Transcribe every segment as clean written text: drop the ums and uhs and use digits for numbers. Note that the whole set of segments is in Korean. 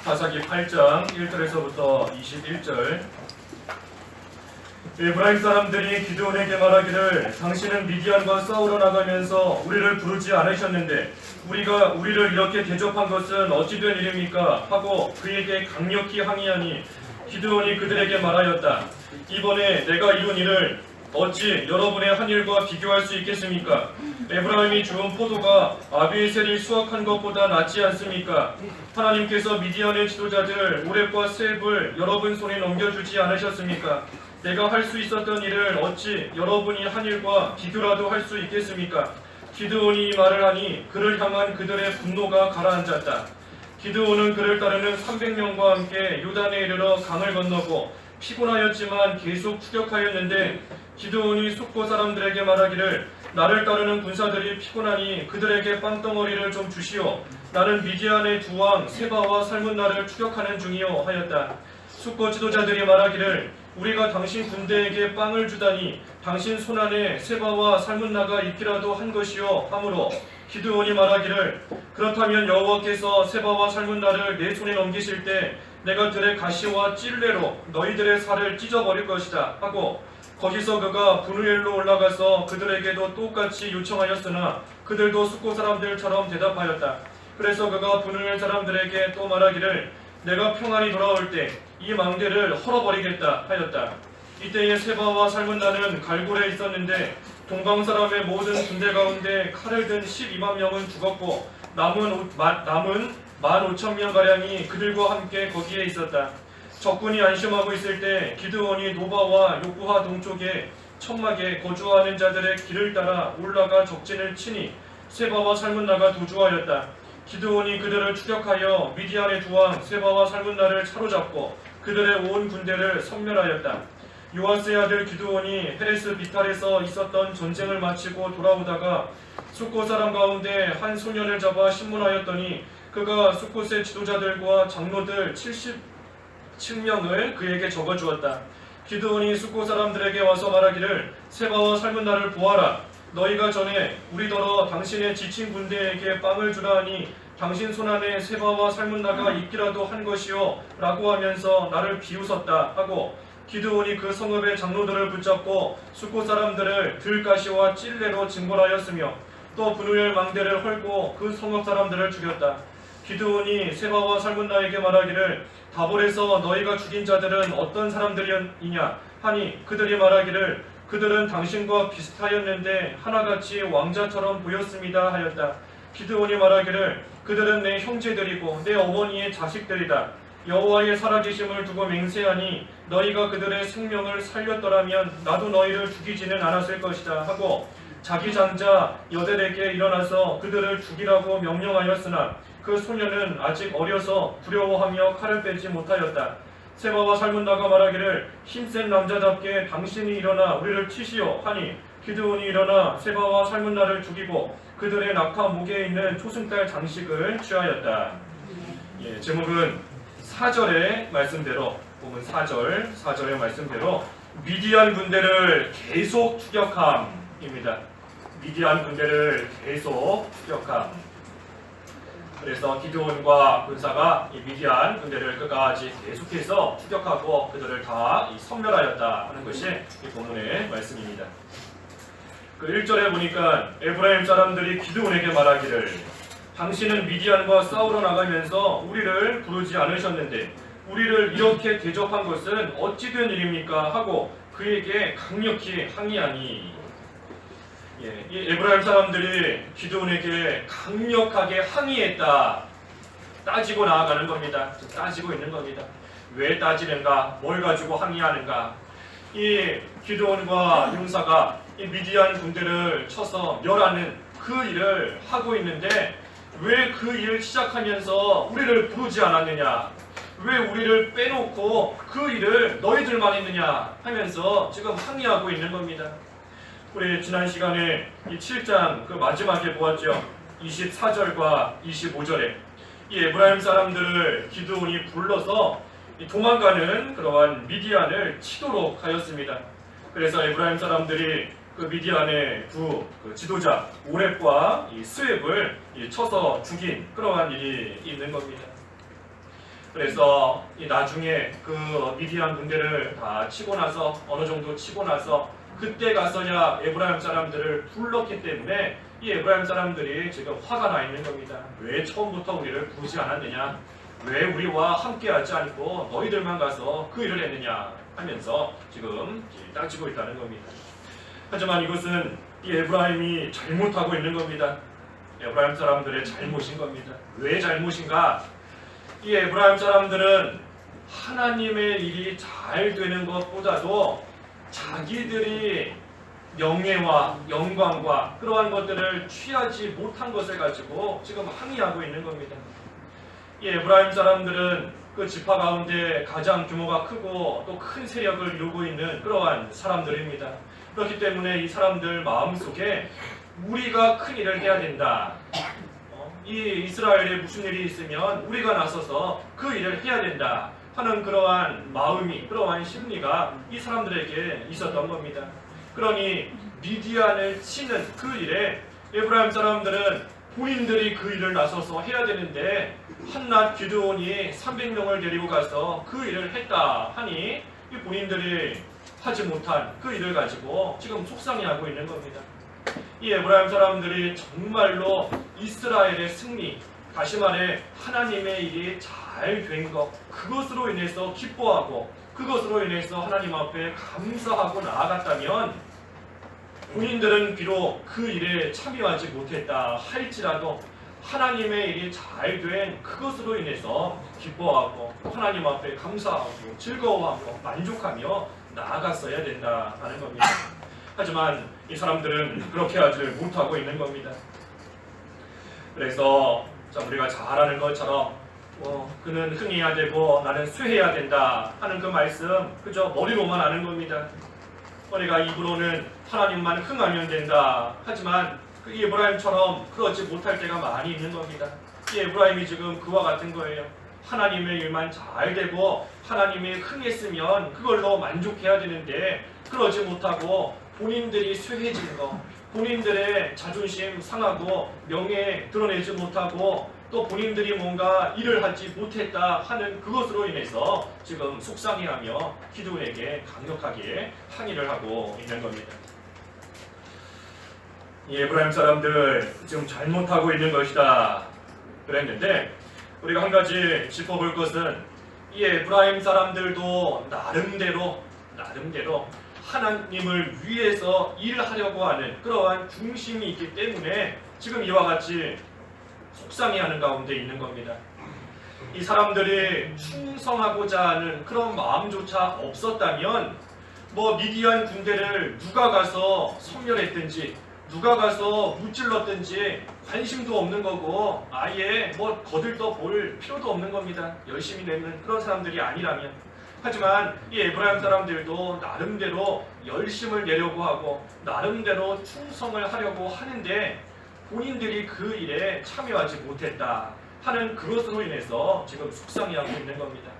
사사기 8장 1절에서부터 21절. 에브라임 사람들이 기드온에게 말하기를 당신은 미디안과 싸우러 나가면서 우리를 부르지 않으셨는데 우리가 우리를 이렇게 대접한 것은 어찌 된 일입니까? 하고 그에게 강력히 항의하니 기드온이 그들에게 말하였다. 이번에 내가 이룬 일을 어찌 여러분의 한 일과 비교할 수 있겠습니까? 에브라임이 주운 포도가 아비에셀이 수확한 것보다 낫지 않습니까? 하나님께서 미디안의 지도자들 오렙과 세heb을 여러분 손에 넘겨주지 않으셨습니까? 내가 할 수 있었던 일을 어찌 여러분이 한 일과 비교라도 할 수 있겠습니까? 기드온이 이 말을 하니 그를 향한 그들의 분노가 가라앉았다. 기드온은 그를 따르는 300명과 함께 요단에 이르러 강을 건너고 피곤하였지만 계속 추격하였는데 기드온이 숙고 사람들에게 말하기를 나를 따르는 군사들이 피곤하니 그들에게 빵덩어리를 좀 주시오. 나는 미디안의 두 왕 세바와 살문나를 추격하는 중이오 하였다. 숙고 지도자들이 말하기를 우리가 당신 군대에게 빵을 주다니 당신 손안에 세바와 살문나가 있기라도 한 것이요 하므로 기드온이 말하기를 그렇다면 여호와께서 세바와 살문나를 내 손에 넘기실 때 내가 들의 가시와 찔레로 너희들의 살을 찢어버릴 것이다 하고 거기서 그가 브누엘로 올라가서 그들에게도 똑같이 요청하였으나 그들도 숙고 사람들처럼 대답하였다. 그래서 그가 브누엘 사람들에게 또 말하기를 내가 평안히 돌아올 때 이 망대를 헐어버리겠다 하였다. 이때에 세바와 살문나는 갈골에 있었는데 동방 사람의 모든 군대 가운데 칼을 든 12만 명은 죽었고 남은 15,000명가량이 그들과 함께 거기에 있었다. 적군이 안심하고 있을 때 기드온이 노바와 욕구하 동쪽에 천막에 거주하는 자들의 길을 따라 올라가 적진을 치니 세바와 살문나가 도주하였다. 기드온이 그들을 추격하여 미디안의 두 왕 세바와 살문나를 사로잡고 그들의 온 군대를 섬멸하였다. 요아스의 아들 기드온이 헤레스 비탈에서 있었던 전쟁을 마치고 돌아오다가 숫곳 사람 가운데 한 소년을 잡아 신문하였더니 그가 숫곳의 지도자들과 장로들 77명을 그에게 적어주었다. 기드온이 숫곳 사람들에게 와서 말하기를 세바와 살문나를 보아라. 너희가 전에 우리더러 당신의 지친 군대에게 빵을 주라 하니 당신 손안에 세바와 살문나가 있기라도 한 것이요 라고 하면서 나를 비웃었다 하고 기드온이 그 성읍의 장로들을 붙잡고 숫곳 사람들을 들가시와 찔레로 징벌하였으며 또 브누엘 망대를 헐고 그 성읍 사람들을 죽였다. 기드온이 세바와 살문나에게 말하기를 다볼에서 너희가 죽인 자들은 어떤 사람들이냐 하니 그들이 말하기를 그들은 당신과 비슷하였는데 하나같이 왕자처럼 보였습니다 하였다. 기드온이 말하기를 그들은 내 형제들이고 내 어머니의 자식들이다. 여호와의 살아계심을 두고 맹세하니 너희가 그들의 생명을 살렸더라면 나도 너희를 죽이지는 않았을 것이다 하고 자기 장자 여델에게 일어나서 그들을 죽이라고 명령하였으나 그 소년은 아직 어려서 두려워하며 칼을 빼지 못하였다. 세바와 살문나가 말하기를 힘센 남자답게 당신이 일어나 우리를 치시오 하니 기드온이 일어나 세바와 살문나를 죽이고 그들의 낙타 목에 있는 초승달 장식을 취하였다. 제목은 4절의 말씀대로 보면 4절의 말씀대로 미디안 군대를 계속 추격함입니다. 미디안 군대를 계속 추격함. 그래서 기드온과 군사가 이 미디안 군대를 끝까지 계속해서 추격하고 그들을 다 섬멸하였다 하는 것이 이 본문의 말씀입니다. 그 1절에 보니까 에브라임 사람들이 기드온에게 말하기를 당신은 미디안과 싸우러 나가면서 우리를 부르지 않으셨는데 우리를 이렇게 대접한 것은 어찌 된 일입니까? 하고 그에게 강력히 항의하니 이 에브라임 사람들이 기드온에게 강력하게 항의했다. 따지고 나아가는 겁니다. 따지고 있는 겁니다. 왜 따지는가? 뭘 가지고 항의하는가? 이 기드온과 용사가 이 미디안 군대를 쳐서 멸하는 그 일을 하고 있는데 왜 그 일을 시작하면서 우리를 부르지 않았느냐? 왜 우리를 빼놓고 그 일을 너희들만 했느냐? 하면서 지금 항의하고 있는 겁니다. 우리 지난 시간에 이 7장 그 마지막에 보았죠. 24절과 25절에 이 에브라임 사람들을 기드온이 불러서 도망가는 그러한 미디안을 치도록 하였습니다. 그래서 에브라임 사람들이 그 미디안의 두 지도자 오렙과 이 스웹을 쳐서 죽인 그러한 일이 있는 겁니다. 그래서 이 나중에 그 미디안 군대를 다 치고 나서 어느 정도 치고 나서 그때 가서야 에브라임 사람들을 불렀기 때문에 이 에브라임 사람들이 지금 화가 나 있는 겁니다. 왜 처음부터 우리를 부르지 않았느냐? 왜 우리와 함께하지 않고 너희들만 가서 그 일을 했느냐? 하면서 지금 따지고 있다는 겁니다. 하지만 이것은 이 에브라임이 잘못하고 있는 겁니다. 에브라임 사람들의 잘못인 겁니다. 왜 잘못인가? 이 에브라임 사람들은 하나님의 일이 잘 되는 것보다도 자기들이 명예와 영광과 그러한 것들을 취하지 못한 것을 가지고 지금 항의하고 있는 겁니다. 이 에브라임 사람들은 그 지파 가운데 가장 규모가 크고 또 큰 세력을 이루고 있는 그러한 사람들입니다. 그렇기 때문에 이 사람들 마음속에 우리가 큰 일을 해야 된다. 이 이스라엘에 무슨 일이 있으면 우리가 나서서 그 일을 해야 된다 하는 그러한 마음이, 그러한 심리가 이 사람들에게 있었던 겁니다. 그러니 미디안을 치는 그 일에 에브라임 사람들은 본인들이 그 일을 나서서 해야 되는데 한낱 기드온이 300명을 데리고 가서 그 일을 했다 하니 이 본인들이 하지 못한 그 일을 가지고 지금 속상해하고 있는 겁니다. 이 에브라임 사람들이 정말로 이스라엘의 승리, 다시 말해 하나님의 일이 잘 된 것, 그것으로 인해서 기뻐하고 그것으로 인해서 하나님 앞에 감사하고 나아갔다면 본인들은 비록 그 일에 참여하지 못했다 할지라도 하나님의 일이 잘 된 그것으로 인해서 기뻐하고 하나님 앞에 감사하고 즐거워하고 만족하며 나아갔어야 된다 하는 겁니다. 하지만 이 사람들은 그렇게 하지 못하고 있는 겁니다. 그래서 우리가 잘 아는 것처럼 그는 흥해야 되고 나는 쇠해야 된다 하는 그 말씀 그저 머리로만 아는 겁니다. 우리가 입으로는 하나님만 흥하면 된다 하지만 이 에브라임처럼 그러지 못할 때가 많이 있는 겁니다. 이 에브라임이 지금 그와 같은 거예요. 하나님의 일만 잘 되고 하나님이 흥했으면 그걸로 만족해야 되는데 그러지 못하고 본인들이 쇠해진 거, 본인들의 자존심 상하고 명예 드러내지 못하고 또 본인들이 뭔가 일을 하지 못했다 하는 그것으로 인해서 지금 속상해하며 기드온에게 강력하게 항의를 하고 있는 겁니다. 이 에브라임 사람들 지금 잘못하고 있는 것이다 그랬는데 우리가 한 가지 짚어볼 것은 이 에브라임 사람들도 나름대로 하나님을 위해서 일하려고 하는 그러한 중심이 있기 때문에 지금 이와 같이 속상해하는 가운데 있는 겁니다. 이 사람들이 충성하고자 하는 그런 마음조차 없었다면 미디안 군대를 누가 가서 섬멸했든지 누가 가서 무찔렀든지 관심도 없는 거고 아예 거들떠 볼 필요도 없는 겁니다. 열심히 내는 그런 사람들이 아니라면. 하지만 이 에브라임 사람들도 나름대로 열심을 내려고 하고 나름대로 충성을 하려고 하는데 본인들이 그 일에 참여하지 못했다 하는 그것으로 인해서 지금 속상해하고 있는 겁니다.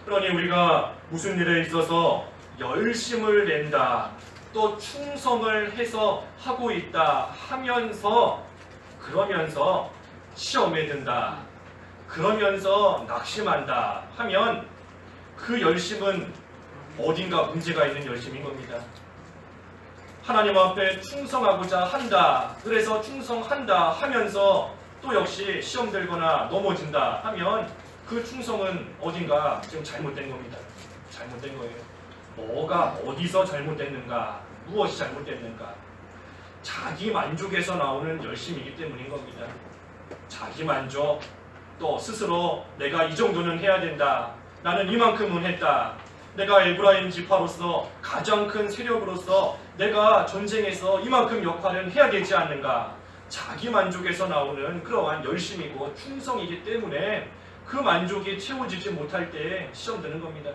그러니 우리가 무슨 일에 있어서 열심을 낸다 또 충성을 해서 하고 있다 하면서 그러면서 시험에 든다 그러면서 낙심한다 하면 그 열심은 어딘가 문제가 있는 열심인 겁니다. 하나님 앞에 충성하고자 한다. 그래서 충성한다 하면서 또 역시 시험 들거나 넘어진다 하면 그 충성은 어딘가 지금 잘못된 겁니다. 잘못된 거예요. 뭐가 어디서 잘못됐는가? 무엇이 잘못됐는가? 자기 만족에서 나오는 열심이기 때문인 겁니다. 자기 만족, 또 스스로 내가 이 정도는 해야 된다. 나는 이만큼은 했다. 내가 에브라임 지파로서 가장 큰 세력으로서 내가 전쟁에서 이만큼 역할은 해야 되지 않는가. 자기 만족에서 나오는 그러한 열심이고 충성이기 때문에 그 만족이 채워지지 못할 때 시험 드는 겁니다.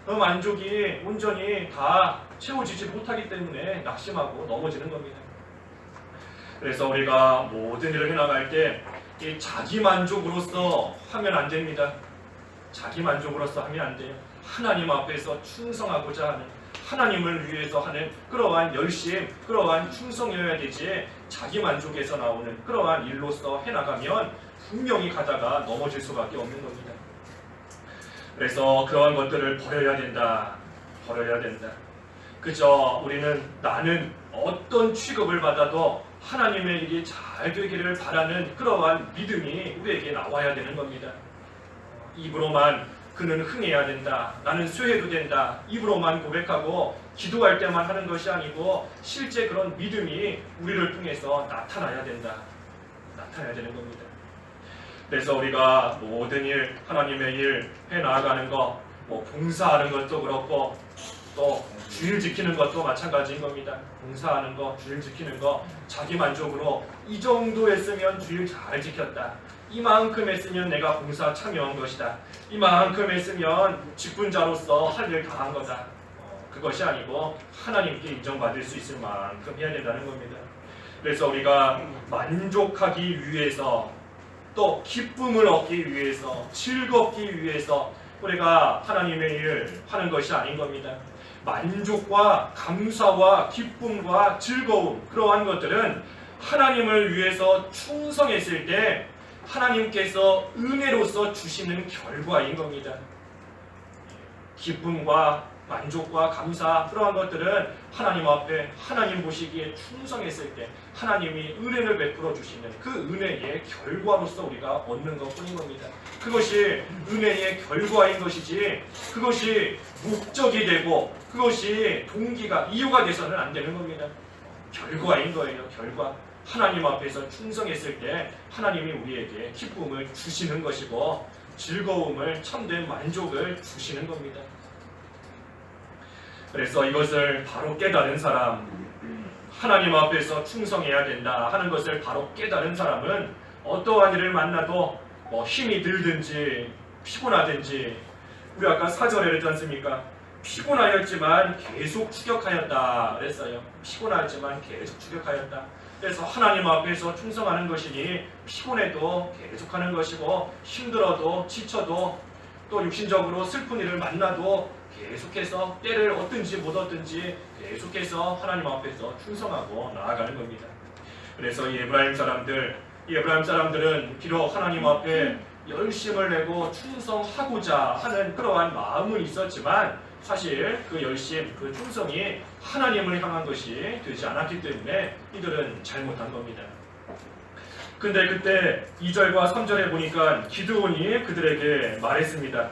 그 만족이 온전히 다 채워지지 못하기 때문에 낙심하고 넘어지는 겁니다. 그래서 우리가 모든 일을 해나갈 때 이 자기 만족으로서 하면 안 됩니다. 자기 만족으로서 하면 안 돼요. 하나님 앞에서 충성하고자 하는 하나님을 위해서 하는 그러한 열심, 그러한 충성이어야 되지 자기 만족에서 나오는 그러한 일로서 해나가면 분명히 가다가 넘어질 수밖에 없는 겁니다. 그래서 그러한 것들을 버려야 된다. 버려야 된다. 그저 우리는 나는 어떤 취급을 받아도 하나님의 일이 잘 되기를 바라는 그러한 믿음이 우리에게 나와야 되는 겁니다. 입으로만 그는 흥해야 된다. 나는 쇠해도 된다. 입으로만 고백하고 기도할 때만 하는 것이 아니고 실제 그런 믿음이 우리를 통해서 나타나야 된다. 나타나야 되는 겁니다. 그래서 우리가 모든 일, 하나님의 일 해나가는 거, 봉사하는 것도 그렇고 또 주일 지키는 것도 마찬가지인 겁니다. 봉사하는 거, 주일 지키는 거, 자기 만족으로 이 정도 했으면 주일 잘 지켰다. 이만큼 했으면 내가 봉사 참여한 것이다. 이만큼 했으면 직분자로서 할 일 다 한 거다. 그것이 아니고 하나님께 인정받을 수 있을 만큼 해야 된다는 겁니다. 그래서 우리가 만족하기 위해서 또 기쁨을 얻기 위해서 즐겁기 위해서 우리가 하나님의 일을 하는 것이 아닌 겁니다. 만족과 감사와 기쁨과 즐거움 그러한 것들은 하나님을 위해서 충성했을 때 하나님께서 은혜로서 주시는 결과인 겁니다. 기쁨과 만족과 감사 그러한 것들은 하나님 앞에 하나님 보시기에 충성했을 때 하나님이 은혜를 베풀어 주시는 그 은혜의 결과로서 우리가 얻는 것뿐인 겁니다. 그것이 은혜의 결과인 것이지 그것이 목적이 되고 그것이 동기가 이유가 돼서는 안 되는 겁니다. 결과인 거예요. 결과. 하나님 앞에서 충성했을 때 하나님이 우리에게 기쁨을 주시는 것이고 즐거움을 참된 만족을 주시는 겁니다. 그래서 이것을 바로 깨달은 사람, 하나님 앞에서 충성해야 된다 하는 것을 바로 깨달은 사람은 어떠한 일을 만나도 힘이 들든지 피곤하든지 우리 아까 4절에 그랬지 않습니까? 피곤하였지만 계속 추격하였다 그랬어요. 피곤하였지만 계속 추격하였다. 그래서 하나님 앞에서 충성하는 것이니 피곤해도 계속하는 것이고 힘들어도 지쳐도 또 육신적으로 슬픈 일을 만나도 계속해서 때를 얻든지 못 얻든지 계속해서 하나님 앞에서 충성하고 나아가는 겁니다. 그래서 이 에브라임 사람들은 비록 하나님 앞에 열심을 내고 충성하고자 하는 그러한 마음은 있었지만 사실 그 열심, 그 충성이 하나님을 향한 것이 되지 않았기 때문에 이들은 잘못한 겁니다. 근데 그때 2절과 3절에 보니까 기드온이 그들에게 말했습니다.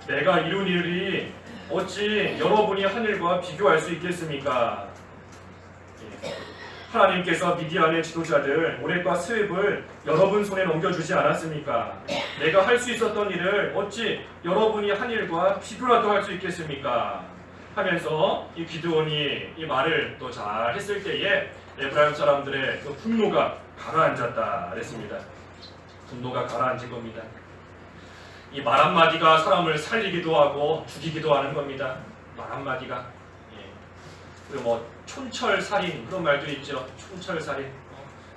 내가 이룬 일이 어찌 여러분이 한 일과 비교할 수 있겠습니까? 하나님께서 미디안의 지도자들 오넷과 스웹을 여러분 손에 넘겨주지 않았습니까? 내가 할 수 있었던 일을 어찌 여러분이 한 일과 비교라도 할 수 있겠습니까? 하면서 이 기드온이 이 말을 또 잘 했을 때에 에브라임 사람들의 그 분노가 가라앉았다 그랬습니다. 분노가 가라앉은 겁니다. 이 말 한마디가 사람을 살리기도 하고 죽이기도 하는 겁니다. 말 한마디가. 그리고 촌철살인 그런 말도 있죠. 촌철살인.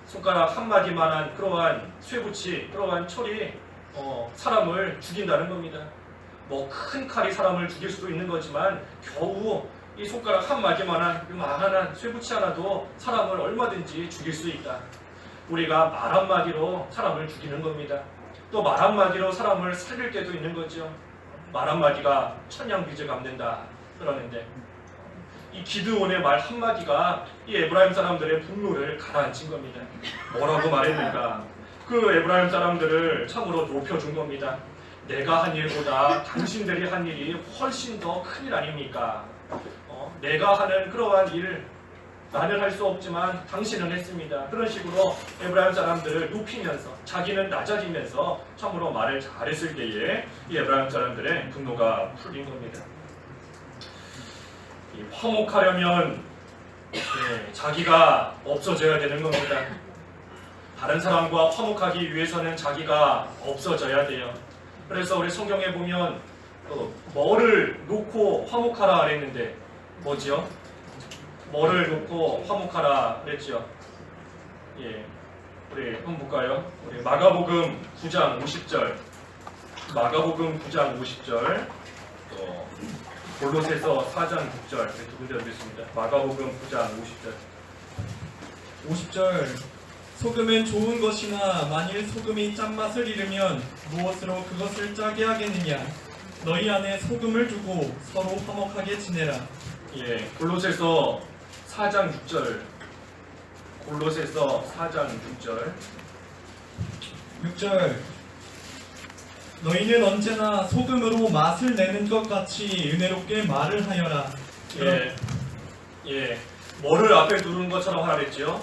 손가락 한마디만한 그러한 쇠붙이 그러한 철이 사람을 죽인다는 겁니다. 큰 칼이 사람을 죽일 수도 있는 거지만 겨우 이 손가락 한마디만한 요만한 쇠붙이 하나도 사람을 얼마든지 죽일 수 있다. 우리가 말 한마디로 사람을 죽이는 겁니다. 또 말 한마디로 사람을 살릴 때도 있는 거죠. 말 한마디가 천냥빚을 갚는다 그러는데 이 기드온의 말 한마디가 이 에브라임 사람들의 분노를 가라앉힌 겁니다. 뭐라고 말했는가? 그 에브라임 사람들을 참으로 높여준 겁니다. 내가 한 일보다 당신들이 한 일이 훨씬 더 큰 일 아닙니까? 내가 하는 그러한 일 나는 할 수 없지만 당신은 했습니다. 그런 식으로 에브라임 사람들을 높이면서 자기는 낮아지면서 참으로 말을 잘했을 때에 이 에브라임 사람들의 분노가 풀린 겁니다. 화목하려면 자기가 없어져야 되는 겁니다. 다른 사람과 화목하기 위해서는 자기가 없어져야 돼요. 그래서 우리 성경에 보면 뭐를 놓고 화목하라 그랬는데 뭐지요? 뭐를 놓고 화목하라 그랬죠. 우리 한번 볼까요? 우리 마가복음 9장 50절, 마가복음 9장 50절, 또 골로새서 4장 6절 두 군데 읽겠습니다. 마가복음 9장 50절. 50절 소금은 좋은 것이나 만일 소금이 짠맛을 잃으면 무엇으로 그것을 짜게 하겠느냐? 너희 안에 소금을 두고 서로 화목하게 지내라. 예, 골로새서 4장 6절. 골로새서 4장 6절. 6절 너희는 언제나 소금으로 맛을 내는 것 같이 은혜롭게 말을 하여라. 예, 예, 뭐를 앞에 두는 것처럼 하라 그랬지요?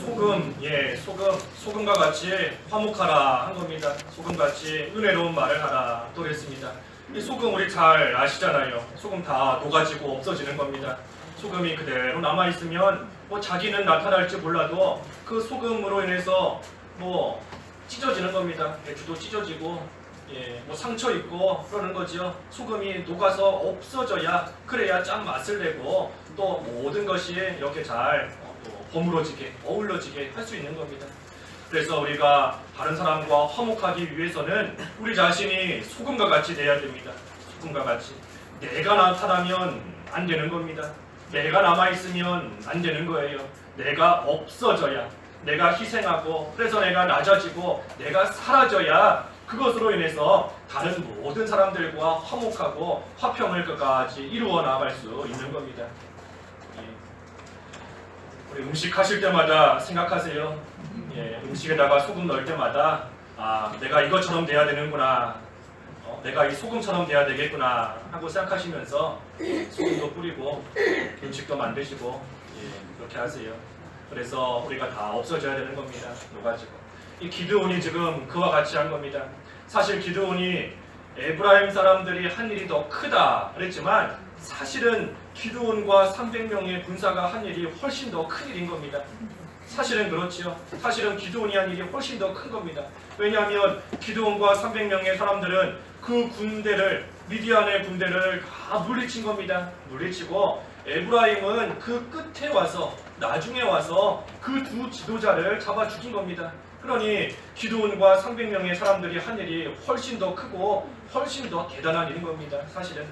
소금, 예, 소금과 같이 화목하라 한 겁니다. 소금같이 은혜로운 말을 하라 또 그랬습니다. 이 소금 우리 잘 아시잖아요. 소금 다 녹아지고 없어지는 겁니다. 소금이 그대로 남아있으면 뭐 자기는 나타날지 몰라도 그 소금으로 인해서 뭐 찢어지는 겁니다. 배추도 찢어지고 예, 뭐 상처 입고 그러는 거지요. 소금이 녹아서 없어져야 그래야 짠 맛을 내고 또 모든 것이 이렇게 잘 버무러지게 어울러지게 할 수 있는 겁니다. 그래서 우리가 다른 사람과 화목하기 위해서는 우리 자신이 소금과 같이 돼야 됩니다. 소금과 같이 내가 나타나면 안 되는 겁니다. 내가 남아있으면 안 되는 거예요. 내가 없어져야, 내가 희생하고 그래서 내가 낮아지고 내가 사라져야 그것으로 인해서 다른 모든 사람들과 화목하고 화평을 끝까지 이루어 나갈 수 있는 겁니다. 우리 음식 하실 때마다 생각하세요. 예, 음식에다가 소금 넣을 때마다 내가 이것처럼 돼야 되는구나, 내가 이 소금처럼 돼야 되겠구나 하고 생각하시면서 소금도 뿌리고 음식도 만드시고 그렇게 하세요. 그래서 우리가 다 없어져야 되는 겁니다. 녹아지고. 이 기드온이 지금 그와 같이 한 겁니다. 사실 기드온이 에브라임 사람들이 한 일이 더 크다 그랬지만 사실은 기드온과 300명의 군사가 한 일이 훨씬 더 큰 일인 겁니다. 사실은 그렇지요. 사실은 기드온이 한 일이 훨씬 더 큰 겁니다. 왜냐하면 기드온과 300명의 사람들은 그 군대를, 미디안의 군대를 다 물리친 겁니다. 물리치고 에브라임은 그 끝에 와서, 나중에 와서 그 두 지도자를 잡아 죽인 겁니다. 그러니 기드온과 300명의 사람들이 한 일이 훨씬 더 크고 훨씬 더 대단한 일인 겁니다. 사실은.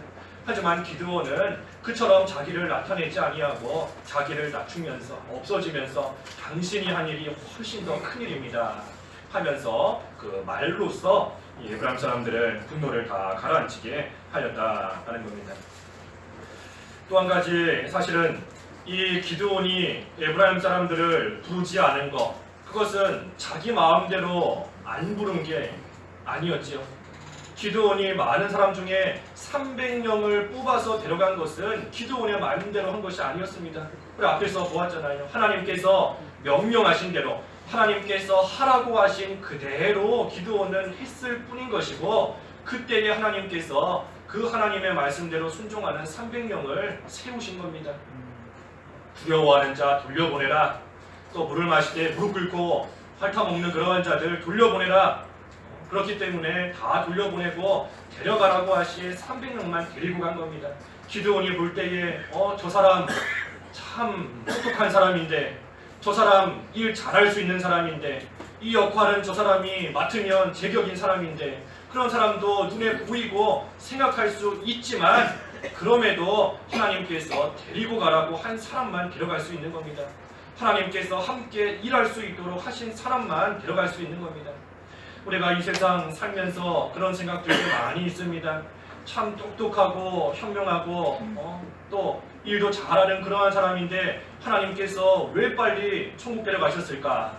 하지만 기드온은 그처럼 자기를 나타내지 아니하고 자기를 낮추면서 없어지면서 당신이 한 일이 훨씬 더 큰 일입니다 하면서 그 말로써 에브라임 사람들을 분노를 다 가라앉히게 하였다는 겁니다. 또 한 가지 사실은 이 기드온이 에브라임 사람들을 부르지 않은 것, 그것은 자기 마음대로 안 부른 게 아니었지요. 기드온이 많은 사람 중에 300명을 뽑아서 데려간 것은 기드온의 마음대로 한 것이 아니었습니다. 우리 앞에서 보았잖아요. 하나님께서 명령하신 대로, 하나님께서 하라고 하신 그대로 기드온은 했을 뿐인 것이고, 그때에 하나님께서 그 하나님의 말씀대로 순종하는 300명을 세우신 겁니다. 두려워하는 자 돌려보내라. 또 물을 마실 때 무릎 꿇고 핥아먹는 그러한 자들 돌려보내라. 그렇기 때문에 다 돌려보내고 데려가라고 하신 300명만 데리고 간 겁니다. 기드온이 볼 때에 저 사람 참 똑똑한 사람인데, 저 사람 일 잘할 수 있는 사람인데, 이 역할은 저 사람이 맡으면 제격인 사람인데, 그런 사람도 눈에 보이고 생각할 수 있지만 그럼에도 하나님께서 데리고 가라고 한 사람만 데려갈 수 있는 겁니다. 하나님께서 함께 일할 수 있도록 하신 사람만 데려갈 수 있는 겁니다. 우리가 이 세상 살면서 그런 생각들이 많이 있습니다. 참 똑똑하고 현명하고 또 일도 잘하는 그러한 사람인데 하나님께서 왜 빨리 천국 데려가셨을까?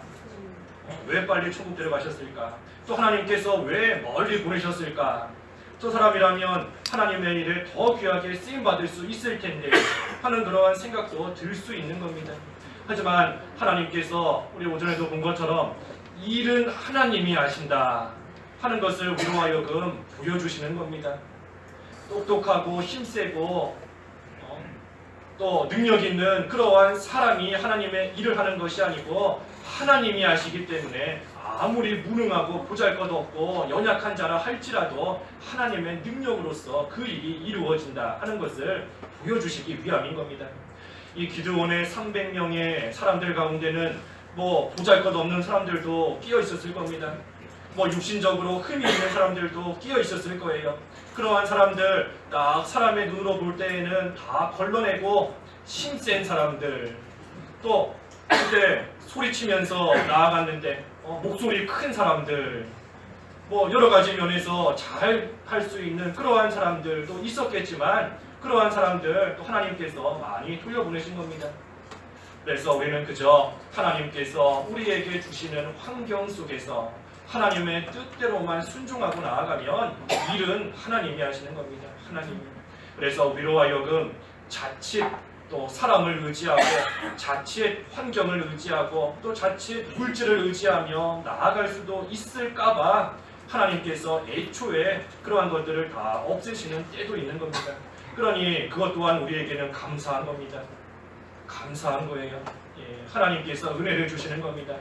왜 빨리 천국 데려가셨을까? 또 하나님께서 왜 멀리 보내셨을까? 저 사람이라면 하나님의 일을 더 귀하게 쓰임받을 수 있을 텐데 하는 그러한 생각도 들 수 있는 겁니다. 하지만 하나님께서 우리 오전에도 본 것처럼 일은 하나님이 하신다 하는 것을 우리로 하여금 보여주시는 겁니다. 똑똑하고 힘세고 또 능력 있는 그러한 사람이 하나님의 일을 하는 것이 아니고 하나님이 하시기 때문에 아무리 무능하고 보잘것없고 연약한 자라 할지라도 하나님의 능력으로서 그 일이 이루어진다 하는 것을 보여주시기 위함인 겁니다. 이 기드온의 300명의 사람들 가운데는 뭐 보잘것없는 사람들도 끼어 있었을 겁니다. 뭐 육신적으로 흠이 있는 사람들도 끼어 있었을 거예요. 그러한 사람들 딱 사람의 눈으로 볼 때에는 다 걸러내고 힘센 사람들, 또 그때 소리치면서 나아갔는데 목소리 큰 사람들, 뭐 여러 가지 면에서 잘 할 수 있는 그러한 사람들도 있었겠지만 그러한 사람들 또 하나님께서 많이 돌려보내신 겁니다. 그래서 우리는 그저 하나님께서 우리에게 주시는 환경 속에서 하나님의 뜻대로만 순종하고 나아가면 일은 하나님이 하시는 겁니다. 하나님이. 그래서 우리로 하여금 자칫 또 사람을 의지하고 자칫 환경을 의지하고 또 자칫 물질을 의지하며 나아갈 수도 있을까봐 하나님께서 애초에 그러한 것들을 다 없애시는 때도 있는 겁니다. 그러니 그것 또한 우리에게는 감사한 겁니다. 감사한 거예요. 예, 하나님께서 은혜를 주시는 겁니다.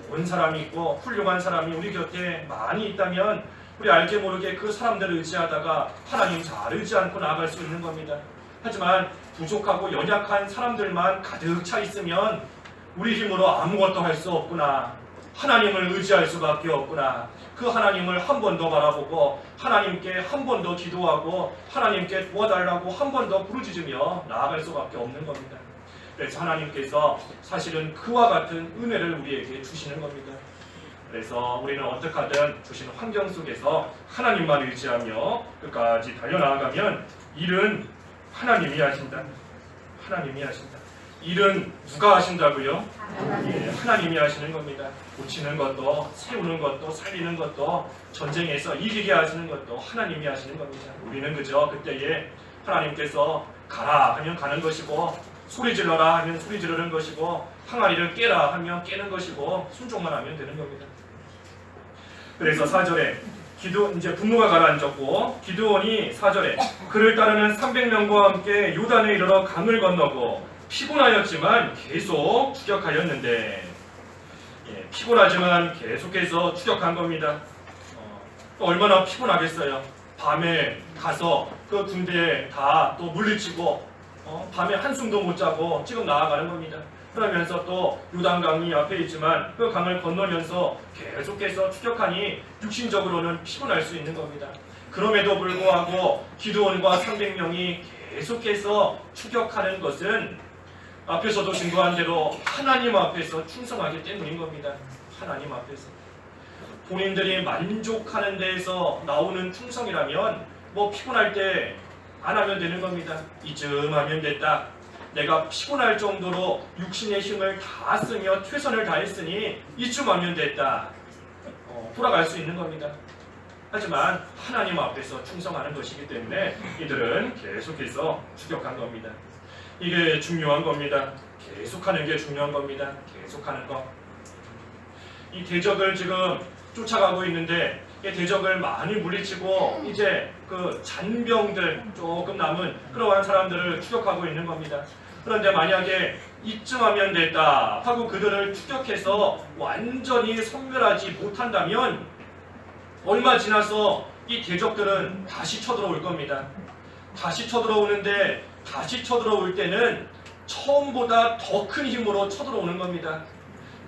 좋은 사람이 있고 훌륭한 사람이 우리 곁에 많이 있다면 우리 알게 모르게 그 사람들을 의지하다가 하나님 잘 의지 않고 나아갈 수 있는 겁니다. 하지만 부족하고 연약한 사람들만 가득 차 있으면 우리 힘으로 아무것도 할 수 없구나. 하나님을 의지할 수밖에 없구나. 그 하나님을 한 번 더 바라보고 하나님께 한 번 더 기도하고 하나님께 도와달라고 한 번 더 부르짖으며 나아갈 수밖에 없는 겁니다. 그래서 하나님께서 사실은 그와 같은 은혜를 우리에게 주시는 겁니다. 그래서 우리는 어떻게 하든 주시는 환경 속에서 하나님만 의지하며 끝까지 달려나가면 일은 하나님이 하신다. 하나님이 하신다. 일은 누가 하신다고요? 예, 하나님이 하시는 겁니다. 고치는 것도 세우는 것도 살리는 것도 전쟁에서 이기게 하시는 것도 하나님이 하시는 겁니다. 우리는 그저 그때에 하나님께서 가라 하면 가는 것이고 소리 질러라 하면 소리 지르는 것이고 항아리를 깨라 하면 깨는 것이고 순종만 하면 되는 겁니다. 그래서 4절에 이제 분노가 가라앉았고 기드온이 4절에 그를 따르는 300명과 함께 요단에 이르러 강을 건너고 피곤하였지만 계속 추격하였는데 피곤하지만 계속해서 추격한 겁니다. 얼마나 피곤하겠어요. 밤에 가서 그 군대에 다 또 물리치고 밤에 한숨도 못 자고 지금 나아가는 겁니다. 그러면서 또 요단강이 앞에 있지만 그 강을 건너면서 계속해서 추격하니 육신적으로는 피곤할 수 있는 겁니다. 그럼에도 불구하고 기드온과 300명이 계속해서 추격하는 것은 앞에서도 증거한 대로 하나님 앞에서 충성하기 때문인 겁니다. 하나님 앞에서. 본인들이 만족하는 데에서 나오는 충성이라면 뭐 피곤할 때 안 하면 되는 겁니다. 이쯤 하면 됐다. 내가 피곤할 정도로 육신의 힘을 다 쓰며 최선을 다했으니 이쯤 하면 됐다. 돌아갈 수 있는 겁니다. 하지만 하나님 앞에서 충성하는 것이기 때문에 이들은 계속해서 추격한 겁니다. 이게 중요한 겁니다. 계속하는 게 중요한 겁니다. 계속하는 거. 이 대적을 지금 쫓아가고 있는데 이 대적을 많이 물리치고 이제 그 잔병들 조금 남은 그러한 사람들을 추격하고 있는 겁니다. 그런데 만약에 이쯤 하면 됐다 하고 그들을 추격해서 완전히 섬멸하지 못한다면 얼마 지나서 이 대적들은 다시 쳐들어올 겁니다. 다시 쳐들어오는데 다시 쳐들어올 때는 처음보다 더 큰 힘으로 쳐들어오는 겁니다.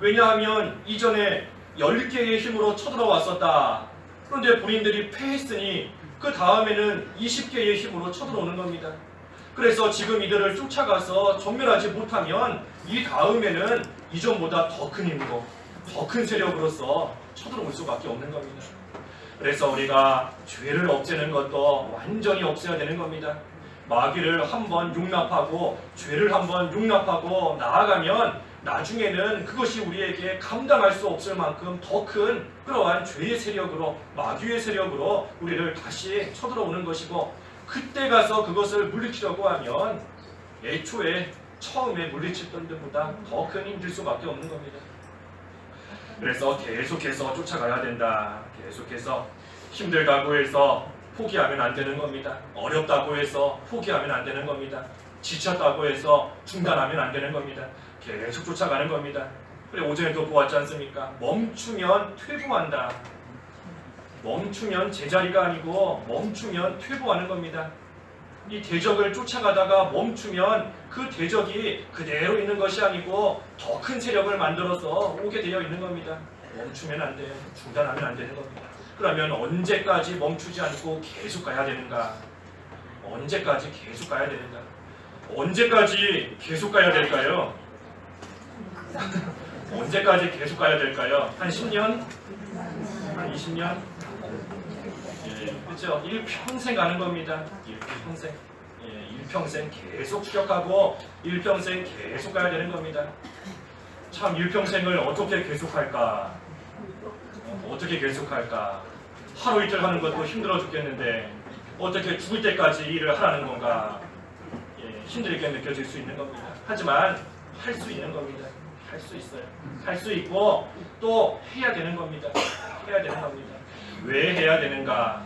왜냐하면 이전에 10개의 힘으로 쳐들어왔었다. 그런데 본인들이 패했으니 그 다음에는 20개의 힘으로 쳐들어오는 겁니다. 그래서 지금 이들을 쫓아가서 전멸하지 못하면 이 다음에는 이전보다 더 큰 힘으로 더 큰 세력으로서 쳐들어올 수밖에 없는 겁니다. 그래서 우리가 죄를 없애는 것도 완전히 없애야 되는 겁니다. 마귀를 한번 용납하고 죄를 한번 용납하고 나아가면 나중에는 그것이 우리에게 감당할 수 없을 만큼 더 큰 그러한 죄의 세력으로 마귀의 세력으로 우리를 다시 쳐들어오는 것이고 그때 가서 그것을 물리치려고 하면 애초에 처음에 물리쳤던 것보다 더 큰 힘들 수밖에 없는 겁니다. 그래서 계속해서 쫓아가야 된다. 계속해서 힘들다고 해서 포기하면 안 되는 겁니다. 어렵다고 해서 포기하면 안 되는 겁니다. 지쳤다고 해서 중단하면 안 되는 겁니다. 계속 쫓아가는 겁니다. 그래 오전에도 보았지 않습니까? 멈추면 퇴보한다. 멈추면 제자리가 아니고 멈추면 퇴보하는 겁니다. 이 대적을 쫓아가다가 멈추면 그 대적이 그대로 있는 것이 아니고 더 큰 세력을 만들어서 오게 되어 있는 겁니다. 멈추면 안 돼요. 중단하면 안 되는 겁니다. 그러면 언제까지 멈추지 않고 계속 가야 되는가? 언제까지 계속 가야 되는가? 언제까지 계속 가야 될까요? 언제까지 계속 가야 될까요? 한 10년? 한 20년? 예, 그렇죠. 일평생 가는 겁니다. 일평생. 예, 일평생 계속 추격하고 일평생 계속 가야 되는 겁니다. 참 일평생을 어떻게 계속할까? 어떻게 계속할까? 하루 이틀 하는 것도 힘들어 죽겠는데 어떻게 죽을 때까지 일을 하라는 건가? 예, 힘들게 느껴질 수 있는 겁니다. 하지만 할 수 있는 겁니다. 할 수 있어요. 할 수 있고 또 해야 되는 겁니다. 해야 되는 겁니다. 왜 해야 되는가?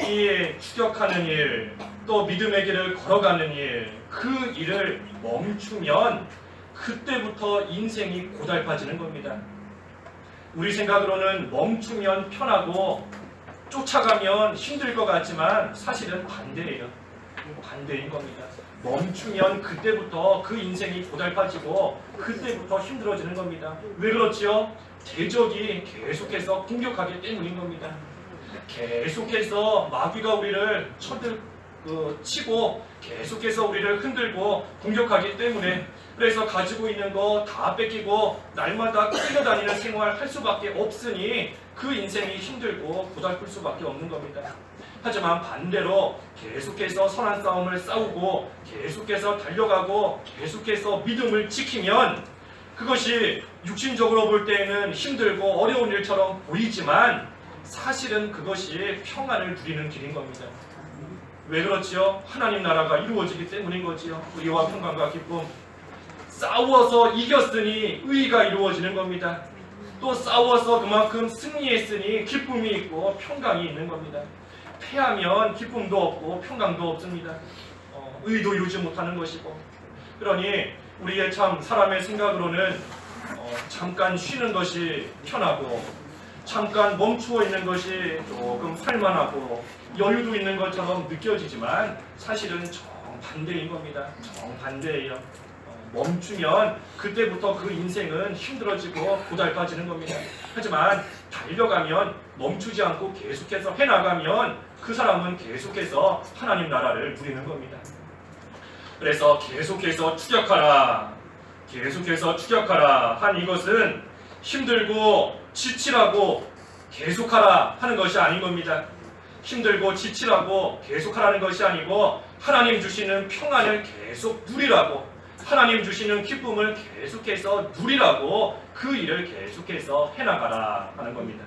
이 추격하는 일, 또 믿음의 길을 걸어가는 일, 그 일을 멈추면 그때부터 인생이 고달파지는 겁니다. 우리 생각으로는 멈추면 편하고 쫓아가면 힘들 것 같지만 사실은 반대예요. 반대인 겁니다. 멈추면 그때부터 그 인생이 고달파지고 그때부터 힘들어지는 겁니다. 왜 그렇지요? 대적이 계속해서 공격하기 때문인 겁니다. 계속해서 마귀가 우리를 치고 계속해서 우리를 흔들고 공격하기 때문에 그래서 가지고 있는 거 다 뺏기고 날마다 끌려다니는 생활 할 수밖에 없으니 그 인생이 힘들고 고달플 수밖에 없는 겁니다. 하지만 반대로 계속해서 선한 싸움을 싸우고 계속해서 달려가고 계속해서 믿음을 지키면 그것이 육신적으로 볼 때에는 힘들고 어려운 일처럼 보이지만 사실은 그것이 평안을 누리는 길인 겁니다. 왜 그렇지요? 하나님 나라가 이루어지기 때문인 거지요. 의와 평강과 기쁨. 싸워서 이겼으니 의가 이루어지는 겁니다. 또 싸워서 그만큼 승리했으니 기쁨이 있고 평강이 있는 겁니다. 패하면 기쁨도 없고 평강도 없습니다. 의도 이루지 못하는 것이고. 그러니 우리의 참 사람의 생각으로는 잠깐 쉬는 것이 편하고 잠깐 멈추어 있는 것이 조금 살만하고 여유도 있는 것처럼 느껴지지만 사실은 정반대인 겁니다. 정반대예요. 멈추면 그때부터 그 인생은 힘들어지고 고달파지는 겁니다. 하지만 달려가면 멈추지 않고 계속해서 해나가면 그 사람은 계속해서 하나님 나라를 누리는 겁니다. 그래서 계속해서 추격하라, 계속해서 추격하라 한 이것은 힘들고 지치라고 계속하라 하는 것이 아닌 겁니다. 힘들고 지치라고 계속하라는 것이 아니고 하나님 주시는 평안을 계속 누리라고, 하나님 주시는 기쁨을 계속해서 누리라고 그 일을 계속해서 해나가라 하는 겁니다.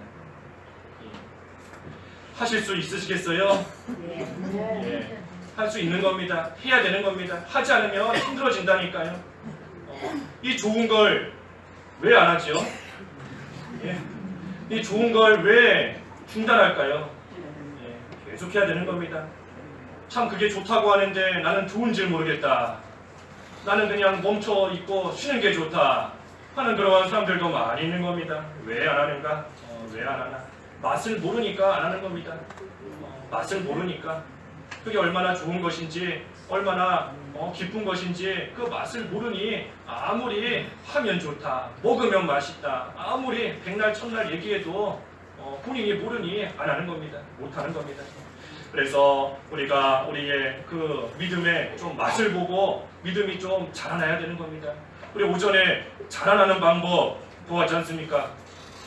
하실 수 있으시겠어요? 예, 할 수 있는 겁니다. 해야 되는 겁니다. 하지 않으면 힘들어진다니까요. 이 좋은 걸 왜 안 하죠? 예, 이 좋은 걸 왜 중단할까요? 예, 계속해야 되는 겁니다. 참 그게 좋다고 하는데 나는 좋은지 모르겠다. 나는 그냥 멈춰 있고 쉬는 게 좋다 하는 그러한 사람들도 많이 있는 겁니다. 왜 안 하는가? 왜 안 하나? 맛을 모르니까 안 하는 겁니다. 맛을 모르니까 그게 얼마나 좋은 것인지 얼마나 기쁜 것인지 그 맛을 모르니 아무리 하면 좋다, 먹으면 맛있다, 아무리 백날 첫날 얘기해도 본인이 모르니 안 하는 겁니다. 못 하는 겁니다. 그래서 우리가 우리의 그 믿음의 좀 맛을 보고 믿음이 좀 자라나야 되는 겁니다. 우리 오전에 자라나는 방법 보았지 않습니까?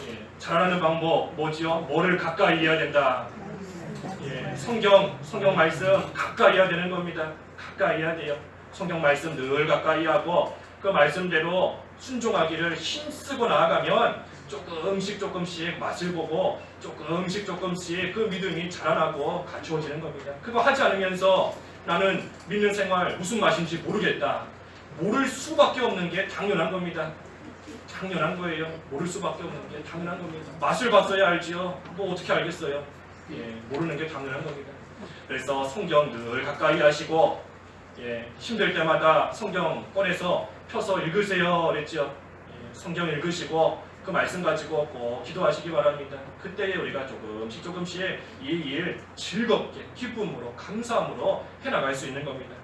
예, 자라나는 방법 뭐지요? 뭐를 가까이 해야 된다. 예, 성경 말씀 가까이 해야 되는 겁니다. 가까이 해야 돼요. 성경 말씀 늘 가까이 하고 그 말씀대로 순종하기를 힘쓰고 나아가면 조금씩 맛을 보고 조금씩 그 믿음이 자라나고 갖추어지는 겁니다. 그거 하지 않으면서 나는 믿는 생활 무슨 맛인지 모르겠다. 모를 수밖에 없는 게 당연한 겁니다. 당연한 거예요. 모를 수밖에 없는 게 당연한 겁니다. 맛을 봤어야 알지요. 뭐 어떻게 알겠어요? 예, 모르는 게 당연한 겁니다. 그래서 성경 늘 가까이 하시고 힘들 때마다 성경 꺼내서 펴서 읽으세요 그랬죠. 성경 읽으시고 그 말씀 가지고 꼭 기도하시기 바랍니다. 그때에 우리가 조금씩 이 일 즐겁게 기쁨으로 감사함으로 해나갈 수 있는 겁니다.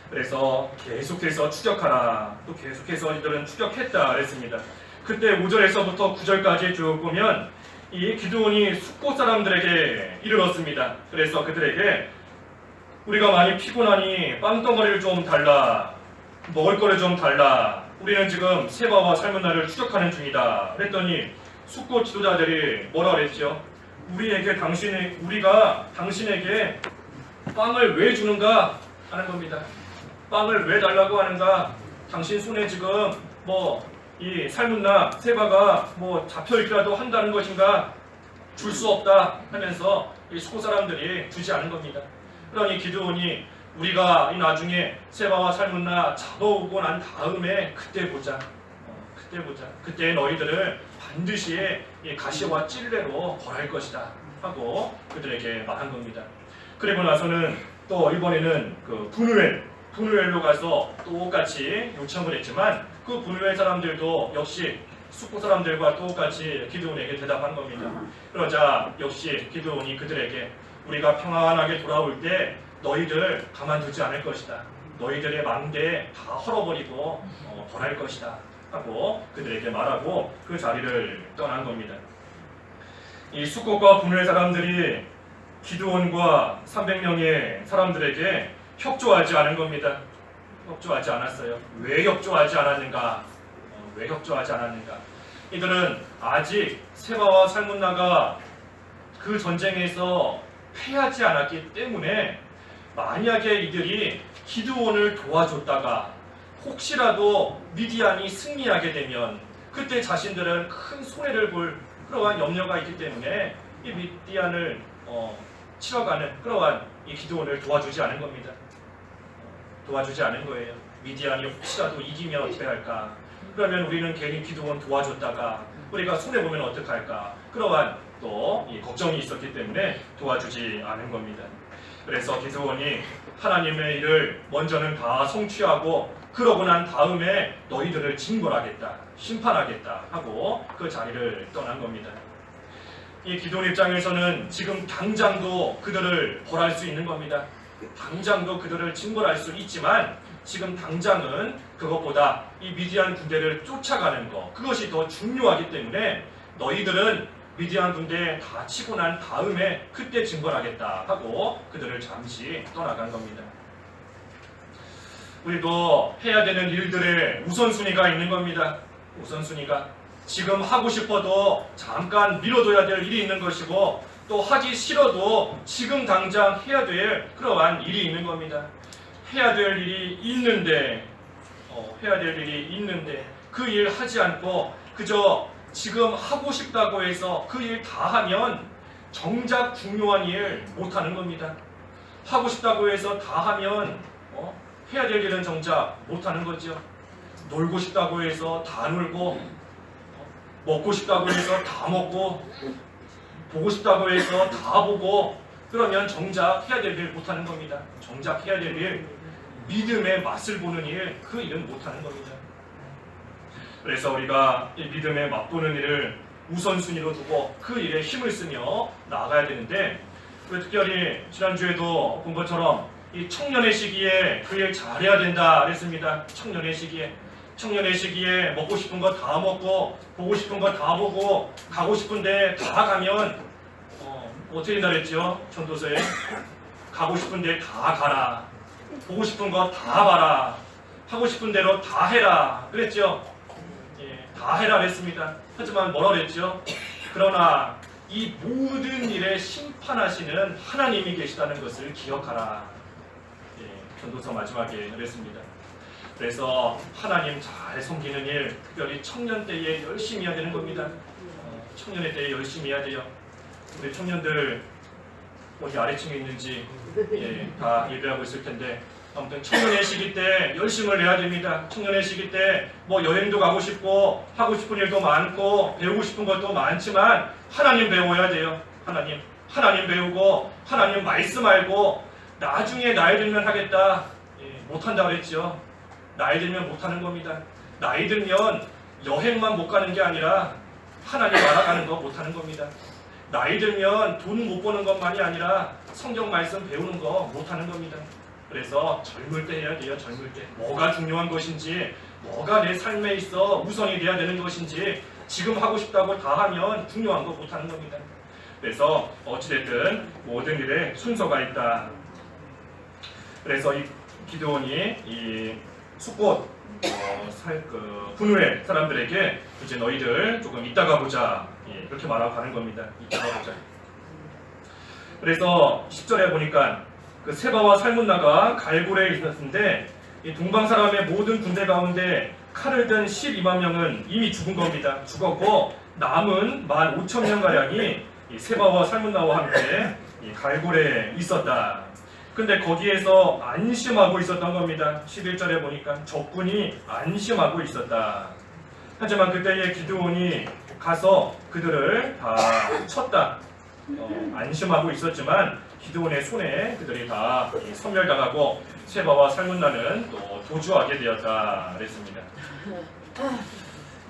그래서 계속해서 추격하라. 또 계속해서 이들은 추격했다 그랬습니다. 그때 5절에서부터 9절까지 쭉 보면 이 기드온이 숫곳 사람들에게 이르렀습니다. 그래서 그들에게 우리가 많이 피곤하니 빵덩어리를 좀 달라, 먹을 거를 좀 달라. 우리는 지금 세바와 살문나를 추격하는 중이다. 그랬더니 숫꽃 지도자들이 뭐라 그랬죠? 우리가 당신에게 빵을 왜 주는가 하는 겁니다. 빵을 왜 달라고 하는가? 당신 손에 지금 이 살문나 세바가 잡혀 있기라도 한다는 것인가? 줄 수 없다 하면서 이 숫꽃 사람들이 주지 않은 겁니다. 그러니 기드온이 우리가 이 나중에 세바와 살문나 잡아오고 난 다음에 그때 보자. 그때 너희들을 반드시 이 가시와 찔레로 벌할 것이다 하고 그들에게 말한 겁니다. 그리고 나서는 또 이번에는 그 분우엘로 가서 똑같이 요청을 했지만 그 분우엘 사람들도 역시 숫꽃 사람들과 똑같이 기드온에게 대답한 겁니다. 그러자 역시 기드온이 그들에게 우리가 평안하게 돌아올 때 너희들 가만두지 않을 것이다. 너희들의 망대 다 헐어버리고 벌할 것이다 하고 그들에게 말하고 그 자리를 떠난 겁니다. 이 숫꽃과 분우엘 사람들이 기드온과 300명의 사람들에게 협조하지 않은 겁니다. 협조하지 않았어요. 왜 협조하지 않았는가? 이들은 아직 세바와 살문나가 그 전쟁에서 패하지 않았기 때문에 만약에 이들이 기드온을 도와줬다가 혹시라도 미디안이 승리하게 되면 그때 자신들은 큰 손해를 볼 그러한 염려가 있기 때문에 이 미디안을 치러가는 그러한 이 기드온을 도와주지 않은 겁니다. 도와주지 않은 거예요. 미디안이 혹시라도 이기면 어떻게 할까? 그러면 우리는 괜히 기드온 도와줬다가 우리가 손해보면 어떡할까? 그러한 또 이 걱정이 있었기 때문에 도와주지 않은 겁니다. 그래서 기드온이 하나님의 일을 먼저는 다 성취하고 그러고 난 다음에 너희들을 징벌하겠다, 심판하겠다 하고 그 자리를 떠난 겁니다. 이 기드온 입장에서는 지금 당장도 그들을 벌할 수 있는 겁니다. 당장도 그들을 징벌할 수 있지만 지금 당장은 그것보다 이 미디안 군대를 쫓아가는 것 그것이 더 중요하기 때문에 너희들은 미디안 군대 다 치고 난 다음에 그때 징벌하겠다 하고 그들을 잠시 떠나간 겁니다. 우리도 해야 되는 일들의 우선순위가 있는 겁니다. 우선순위가 지금 하고 싶어도 잠깐 미뤄둬야 될 일이 있는 것이고 또 하기 싫어도 지금 당장 해야 될 그러한 일이 있는 겁니다. 해야 될 일이 있는데 그 일 하지 않고 그저 지금 하고 싶다고 해서 그 일 다 하면 정작 중요한 일 못하는 겁니다. 하고 싶다고 해서 다 하면 해야 될 일은 정작 못하는 거죠. 놀고 싶다고 해서 다 놀고 먹고 싶다고 해서 다 먹고 보고 싶다고 해서 다 보고 그러면 정작 해야 될 일 못하는 겁니다. 정작 해야 될 일, 믿음의 맛을 보는 일, 그 일은 못하는 겁니다. 그래서 우리가 이 믿음의 맛보는 일을 우선순위로 두고 그 일에 힘을 쓰며 나아가야 되는데 특별히 지난주에도 본 것처럼 이 청년의 시기에 그 일 잘해야 된다 그랬습니다. 청년의 시기에 먹고 싶은 거 다 먹고 보고 싶은 거 다 보고 가고 싶은데 다 가면 어떻게 된다 그랬죠? 전도서에 가고 싶은데 다 가라, 보고 싶은 거 다 봐라, 하고 싶은 대로 다 해라 그랬죠? 다 해라 그랬습니다. 하지만 뭐라 그랬죠? 그러나 이 모든 일에 심판하시는 하나님이 계시다는 것을 기억하라. 전도서 마지막에 그랬습니다. 그래서 하나님 잘 섬기는 일, 특별히 청년 때에 열심히 해야 되는 겁니다. 청년의 때에 열심히 해야 돼요. 우리 청년들 어디 아래층에 있는지 다 예배하고 있을 텐데 아무튼 청년의 시기 때 열심을 내야 됩니다. 청년의 시기 때 여행도 가고 싶고 하고 싶은 일도 많고 배우고 싶은 것도 많지만 하나님 배워야 돼요. 하나님 배우고 하나님 말씀 알고 나중에 나이 들면 하겠다 못한다 그랬죠. 나이 들면 못하는 겁니다. 나이 들면 여행만 못 가는 게 아니라 하나님 알아가는 거 못하는 겁니다. 나이 들면 돈 못 버는 것만이 아니라 성경 말씀 배우는 거 못하는 겁니다. 그래서 젊을 때 해야 돼요. 젊을 때 뭐가 중요한 것인지, 뭐가 내 삶에 있어 우선이 돼야 되는 것인지 지금 하고 싶다고 다 하면 중요한 거 못하는 겁니다. 그래서 어찌됐든 모든 일에 순서가 있다. 그래서 이 기드온이 이 숫꽃 분우엘 사람들에게 이제 너희들 조금 이따가 보자, 예, 이렇게 말하고 가는 겁니다. 이따가 보자. 그래서 10절에 보니까 그 세바와 살문나가 갈굴에 있었는데 이 동방 사람의 모든 군대 가운데 칼을 든 12만 명은 이미 죽은 겁니다. 죽었고 남은 15,000명 가량이 이 세바와 살문나와 함께 이 갈굴에 있었다. 근데 거기에서 안심하고 있었던 겁니다. 11절에 보니까 적군이 안심하고 있었다. 하지만 그때에 기드온이 가서 그들을 다 쳤다. 안심하고 있었지만 기드온의 손에 그들이 다 섬멸당하고 세바와 살문나는 또 도주하게 되었다 그랬습니다.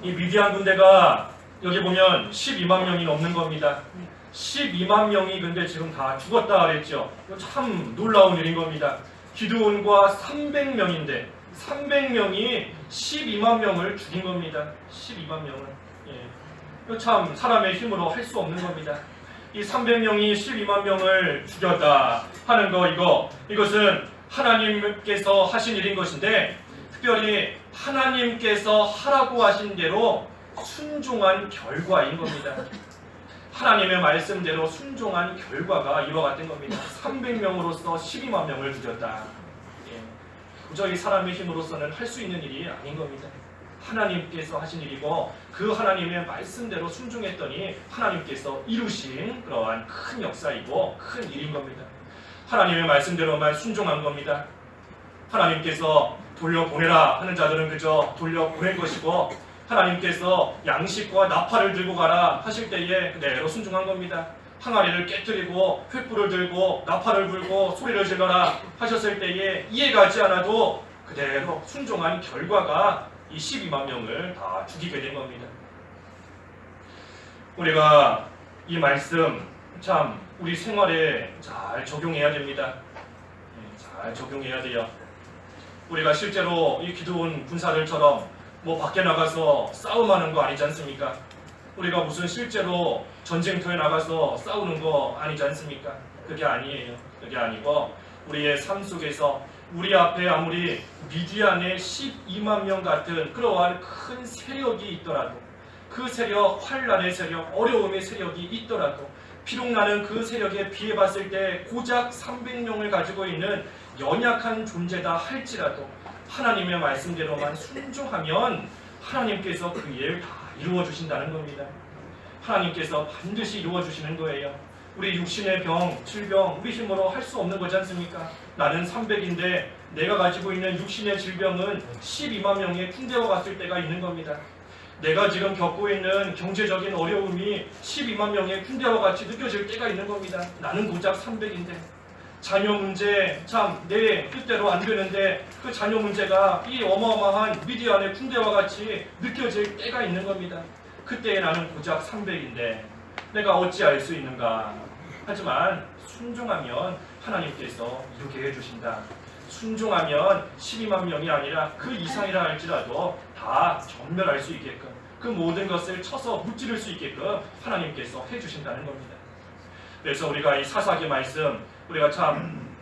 이 미디안 군대가 여기 보면 12만 명이 넘는 겁니다. 12만 명이 근데 지금 다 죽었다 그랬죠. 이거 참 놀라운 일인 겁니다. 기드온과 300명인데 300명이 12만 명을 죽인 겁니다. 12만 명을. 예. 이거 참 사람의 힘으로 할 수 없는 겁니다. 이 300명이 12만 명을 죽였다 하는 거 이것은 하나님께서 하신 일인 것인데 특별히 하나님께서 하라고 하신 대로 순종한 결과인 겁니다. 하나님의 말씀대로 순종한 결과가 이와 같은 겁니다. 300명으로서 12만 명을 죽였다. 예. 도저히 사람의 힘으로서는 할 수 있는 일이 아닌 겁니다. 하나님께서 하신 일이고 그 하나님의 말씀대로 순종했더니 하나님께서 이루신 그러한 큰 역사이고 큰 일인 겁니다. 하나님의 말씀대로만 순종한 겁니다. 하나님께서 돌려보내라 하는 자들은 그저 돌려보낼 것이고 하나님께서 양식과 나팔을 들고 가라 하실 때에 그대로 순종한 겁니다. 항아리를 깨뜨리고 횃불을 들고 나팔을 불고 소리를 질러라 하셨을 때에 이해가지 않아도 그대로 순종한 결과가 이 12만 명을 다 죽이게 된 겁니다. 우리가 이 말씀 참 우리 생활에 잘 적용해야 됩니다. 잘 적용해야 돼요. 우리가 실제로 이 기드온 군사들처럼 뭐 밖에 나가서 싸움하는 거 아니지 않습니까? 우리가 무슨 실제로 전쟁터에 나가서 싸우는 거 아니지 않습니까? 그게 아니에요. 그게 아니고 우리의 삶 속에서 우리 앞에 아무리 미디안의 12만 명 같은 그러한 큰 세력이 있더라도 그 세력, 환란의 세력, 어려움의 세력이 있더라도 비록 나는 그 세력에 비해 봤을 때 고작 300명을 가지고 있는 연약한 존재다 할지라도 하나님의 말씀대로만 순종하면 하나님께서 그 일을 다 이루어 주신다는 겁니다. 하나님께서 반드시 이루어 주시는 거예요. 우리 육신의 병, 질병, 우리 힘으로 할 수 없는 거지 않습니까? 나는 300인데 내가 가지고 있는 육신의 질병은 12만 명의 군대와 갔을 때가 있는 겁니다. 내가 지금 겪고 있는 경제적인 어려움이 12만 명의 군대와 같이 느껴질 때가 있는 겁니다. 나는 고작 300인데 자녀 문제 참 내 뜻대로 안 되는데 그 자녀 문제가 이 어마어마한 미디안의 군대와 같이 느껴질 때가 있는 겁니다. 그때 나는 고작 300인데 내가 어찌 알 수 있는가? 하지만 순종하면 하나님께서 이루게 해주신다. 순종하면 12만 명이 아니라 그 이상이라 할지라도 다 전멸할 수 있게끔 그 모든 것을 쳐서 무찌를 수 있게끔 하나님께서 해주신다는 겁니다. 그래서 우리가 이 사사기 말씀 우리가 참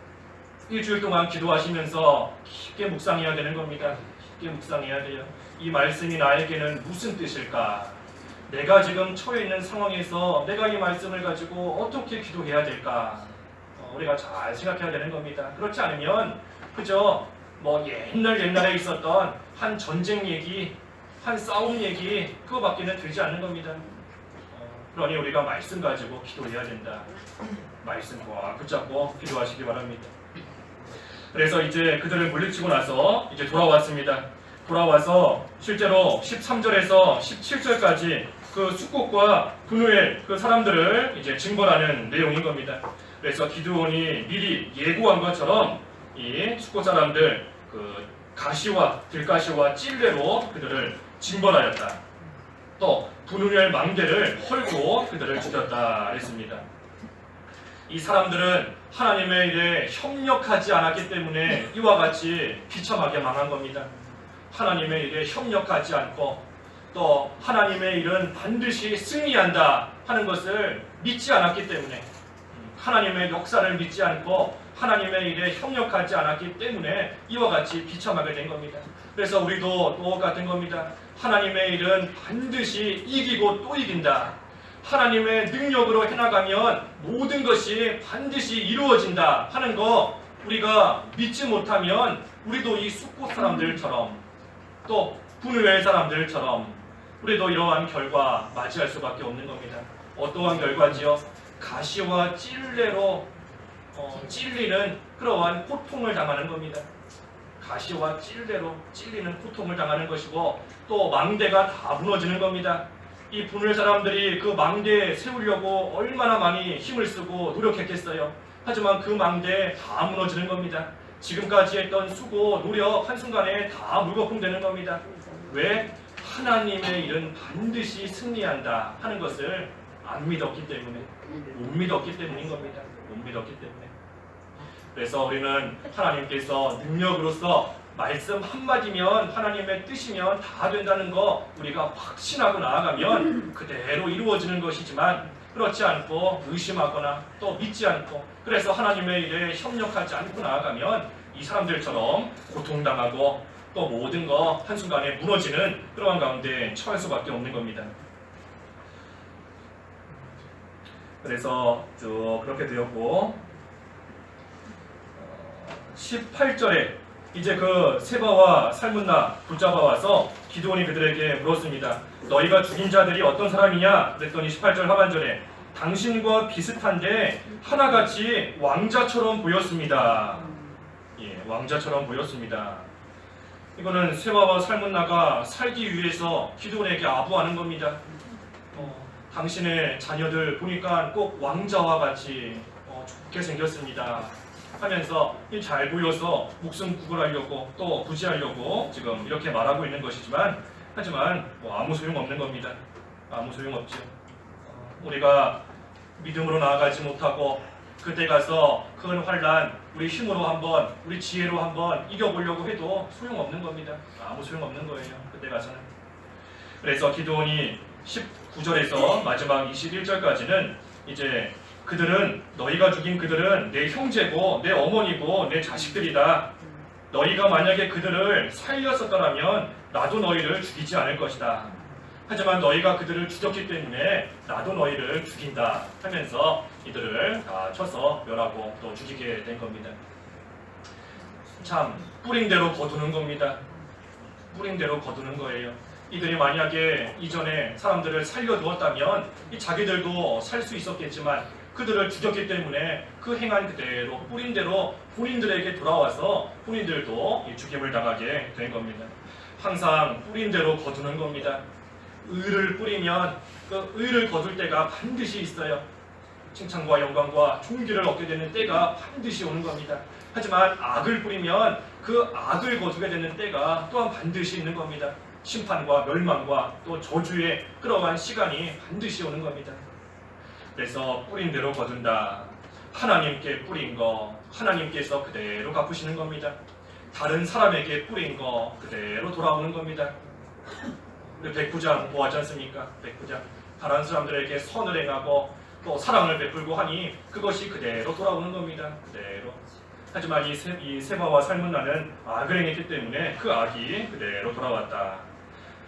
일주일 동안 기도하시면서 깊게 묵상해야 되는 겁니다. 깊게 묵상해야 돼요. 이 말씀이 나에게는 무슨 뜻일까? 내가 지금 처해 있는 상황에서 내가 이 말씀을 가지고 어떻게 기도해야 될까? 우리가 잘 생각해야 되는 겁니다. 그렇지 않으면 그저 뭐 옛날에 있었던 한 전쟁 얘기, 한 싸움 얘기 그거밖에는 되지 않는 겁니다. 그러니 우리가 말씀 가지고 기도해야 된다. 말씀 꽉 붙잡고 기도하시기 바랍니다. 그래서 이제 그들을 물리치고 나서 이제 돌아왔습니다. 돌아와서 실제로 13절에서 17절까지 그 숫곳과 분우엘 그 사람들을 이제 징벌하는 내용인 겁니다. 그래서 기드온이 미리 예고한 것처럼 이 숫곳 사람들 그 가시와 들가시와 찔레로 그들을 징벌하였다. 또 분우엘 망대를 헐고 그들을 죽였다 했습니다. 이 사람들은 하나님의 일에 협력하지 않았기 때문에 이와 같이 비참하게 망한 겁니다. 하나님의 일에 협력하지 않고 또 하나님의 일은 반드시 승리한다 하는 것을 믿지 않았기 때문에 하나님의 역사를 믿지 않고 하나님의 일에 협력하지 않았기 때문에 이와 같이 비참하게 된 겁니다. 그래서 우리도 똑같은 겁니다. 하나님의 일은 반드시 이기고 또 이긴다. 하나님의 능력으로 해나가면 모든 것이 반드시 이루어진다 하는 거 우리가 믿지 못하면 우리도 이 숫꽃 사람들처럼 또 분우엘 사람들처럼 우리도 이러한 결과 맞이할 수밖에 없는 겁니다. 어떠한 결과지요? 가시와 찔레로 찔리는 그러한 고통을 당하는 겁니다. 가시와 찔레로 찔리는 고통을 당하는 것이고 또 망대가 다 무너지는 겁니다. 이 분우엘 사람들이 그 망대 세우려고 얼마나 많이 힘을 쓰고 노력했겠어요. 하지만 그 망대 다 무너지는 겁니다. 지금까지 했던 수고, 노력 한순간에 다 물거품되는 겁니다. 왜? 하나님의 일은 반드시 승리한다 하는 것을 안 믿었기 때문에, 못 믿었기 때문인 겁니다. 못 믿었기 때문에. 그래서 우리는 하나님께서 능력으로서 말씀 한마디면 하나님의 뜻이면 다 된다는 거 우리가 확신하고 나아가면 그대로 이루어지는 것이지만 그렇지 않고 의심하거나 또 믿지 않고 그래서 하나님의 일에 협력하지 않고 나아가면 이 사람들처럼 고통당하고 또 모든 거 한순간에 무너지는 그러한 가운데 처할 수밖에 없는 겁니다. 그래서 쭉 그렇게 되었고 18절에 이제 그 세바와 살문나 붙잡아 와서 기드온이 그들에게 물었습니다. 너희가 죽인 자들이 어떤 사람이냐? 그랬더니 18절 하반절에 당신과 비슷한데 하나같이 왕자처럼 보였습니다. 예, 왕자처럼 보였습니다. 이거는 세바와 살문나가 살기 위해서 기드온에게 아부하는 겁니다. 당신의 자녀들 보니까 꼭 왕자와 같이 좋게 생겼습니다 하면서 잘 보여서 목숨 구걸하려고 또 부지하려고 지금 이렇게 말하고 있는 것이지만 하지만 아무 소용없는 겁니다. 아무 소용없죠. 우리가 믿음으로 나아가지 못하고 그때 가서 큰 환난 우리 힘으로 한번 우리 지혜로 한번 이겨보려고 해도 소용없는 겁니다. 아무 소용없는 거예요. 그때 가서는. 그래서 기드온이 19절에서 마지막 21절까지는 이제 그들은 너희가 죽인 그들은 내 형제고 내 어머니고 내 자식들이다. 너희가 만약에 그들을 살렸었더라면 나도 너희를 죽이지 않을 것이다. 하지만 너희가 그들을 죽였기 때문에 나도 너희를 죽인다 하면서 이들을 다 쳐서 멸하고 또 죽이게 된 겁니다. 참 뿌린 대로 거두는 겁니다. 뿌린 대로 거두는 거예요. 이들이 만약에 이전에 사람들을 살려두었다면 자기들도 살 수 있었겠지만 그들을 죽였기 때문에 그 행한 그대로 뿌린 대로 본인들에게 돌아와서 본인들도 죽임을 당하게 된 겁니다. 항상 뿌린 대로 거두는 겁니다. 의를 뿌리면 그 의를 거둘 때가 반드시 있어요. 칭찬과 영광과 존귀를 얻게 되는 때가 반드시 오는 겁니다. 하지만 악을 뿌리면 그 악을 거두게 되는 때가 또한 반드시 있는 겁니다. 심판과 멸망과 또 저주의 그러한 시간이 반드시 오는 겁니다. 그래서 뿌린 대로 거둔다. 하나님께 뿌린 거 하나님께서 그대로 갚으시는 겁니다. 다른 사람에게 뿌린 거 그대로 돌아오는 겁니다. 우리 백부장 뭐 하지 않습니까? 백부장 다른 사람들에게 선을 행하고 또 사랑을 베풀고 하니 그것이 그대로 돌아오는 겁니다. 그대로. 하지만 이 세바와 살문나는 악을 행했기 때문에 그 악이 그대로 돌아왔다.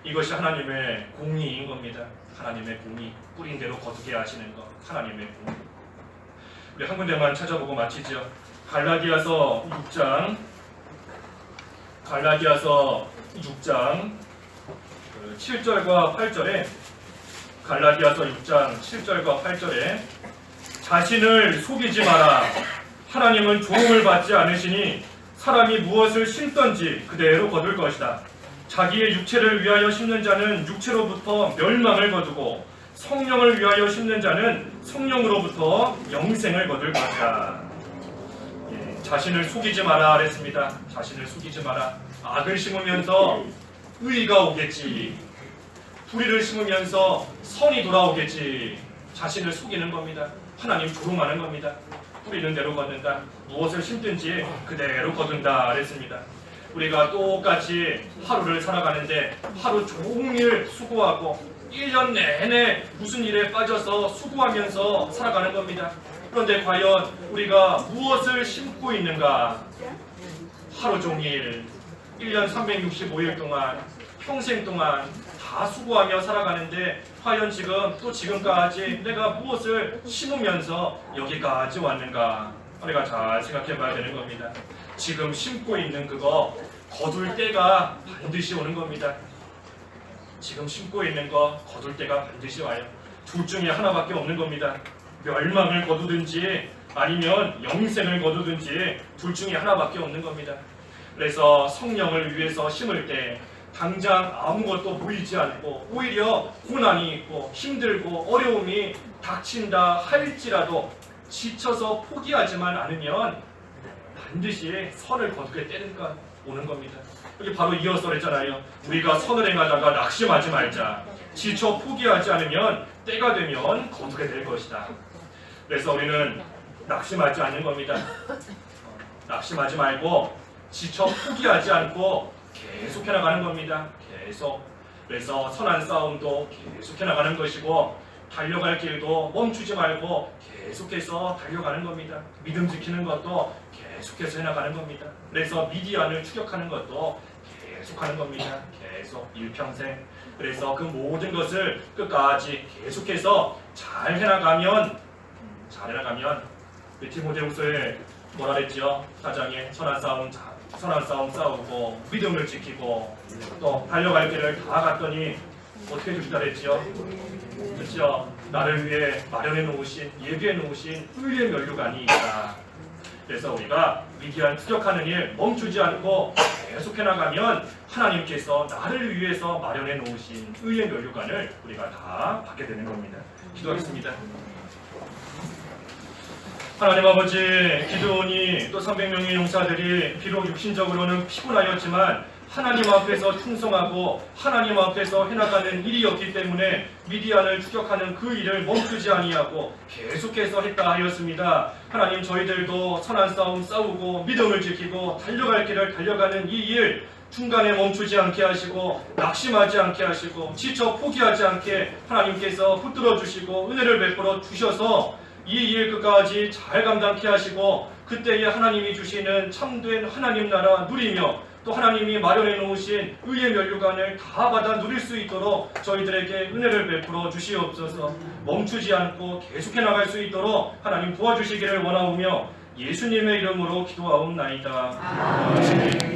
이것이 하나님의 공의인 겁니다. 하나님의 공의, 뿌린 대로 거두게 하시는 것, 하나님의 공의. 우리 한 군데만 찾아보고 마치죠. 갈라디아서 6장 7절과 8절에 갈라디아서 6장 7절과 8절에 자신을 속이지 마라. 하나님은 조롱을 받지 않으시니 사람이 무엇을 심든지 그대로 거둘 것이다. 자기의 육체를 위하여 심는 자는 육체로부터 멸망을 거두고 성령을 위하여 심는 자는 성령으로부터 영생을 거둘 것이다. 자신을 속이지 마라 그랬습니다. 자신을 속이지 마라. 악을 심으면서 의가 오겠지. 불의를 심으면서 선이 돌아오겠지. 자신을 속이는 겁니다. 하나님 조롱하는 겁니다. 뿌리는 대로 거둔다. 무엇을 심든지 그대로 거둔다 그랬습니다. 우리가 똑같이 하루를 살아가는데 하루 종일 수고하고 1년 내내 무슨 일에 빠져서 수고하면서 살아가는 겁니다. 그런데 과연 우리가 무엇을 심고 있는가? 하루 종일 1년 365일 동안 평생 동안 다 수고하며 살아가는데 과연 지금까지 내가 무엇을 심으면서 여기까지 왔는가? 우리가 잘 생각해 봐야 되는 겁니다. 지금 심고 있는 그거 거둘 때가 반드시 오는 겁니다. 지금 심고 있는 거 거둘 때가 반드시 와요. 둘 중에 하나밖에 없는 겁니다. 멸망을 거두든지 아니면 영생을 거두든지 둘 중에 하나밖에 없는 겁니다. 그래서 성령을 위해서 심을 때 당장 아무것도 보이지 않고 오히려 고난이 있고 힘들고 어려움이 닥친다 할지라도 지쳐서 포기하지만 않으면 반드시 선을 거두게 때가 오는 겁니다. 여기 바로 이어서 그랬잖아요. 우리가 선을 행하다가 낙심하지 말자. 지쳐 포기하지 않으면 때가 되면 거두게 될 것이다. 그래서 우리는 낙심하지 않는 겁니다. 낙심하지 말고 지쳐 포기하지 않고 계속해 나가는 겁니다. 계속. 그래서 선한 싸움도 계속해 나가는 것이고 달려갈 길도 멈추지 말고 계속해서 달려가는 겁니다. 믿음 지키는 것도 계속해서 해나가는 겁니다. 그래서 미디안을 추격하는 것도 계속하는 겁니다. 계속 일평생. 그래서 그 모든 것을 끝까지 계속해서 잘 해나가면 디모데후서에 뭐라 그랬죠? 4장에 선한 싸움 싸우고 믿음을 지키고 또 달려갈 길을 다 갔더니 어떻게 주시다 그랬죠? 그렇죠? 나를 위해 마련해 놓으신 예비해 놓으신 의의 면류관이 있다. 그래서 우리가 미디안 추격하는 일 멈추지 않고 계속해 나가면 하나님께서 나를 위해서 마련해 놓으신 의의 면류관을 우리가 다 받게 되는 겁니다. 기도하겠습니다. 하나님 아버지, 기드온이 또 300명의 용사들이 비록 육신적으로는 피곤하였지만 하나님 앞에서 충성하고 하나님 앞에서 해나가는 일이었기 때문에 미디안을 추격하는 그 일을 멈추지 아니하고 계속해서 했다 하였습니다. 하나님, 저희들도 선한 싸움 싸우고 믿음을 지키고 달려갈 길을 달려가는 이 일 중간에 멈추지 않게 하시고 낙심하지 않게 하시고 지쳐 포기하지 않게 하나님께서 붙들어 주시고 은혜를 베풀어 주셔서 이 일 끝까지 잘 감당케 하시고 그때에 하나님이 주시는 참된 하나님 나라 누리며 또 하나님이 마련해 놓으신 의의 면류관을 다 받아 누릴 수 있도록 저희들에게 은혜를 베풀어 주시옵소서. 멈추지 않고 계속해 나갈 수 있도록 하나님 도와주시기를 원하오며 예수님의 이름으로 기도하옵나이다. 아멘.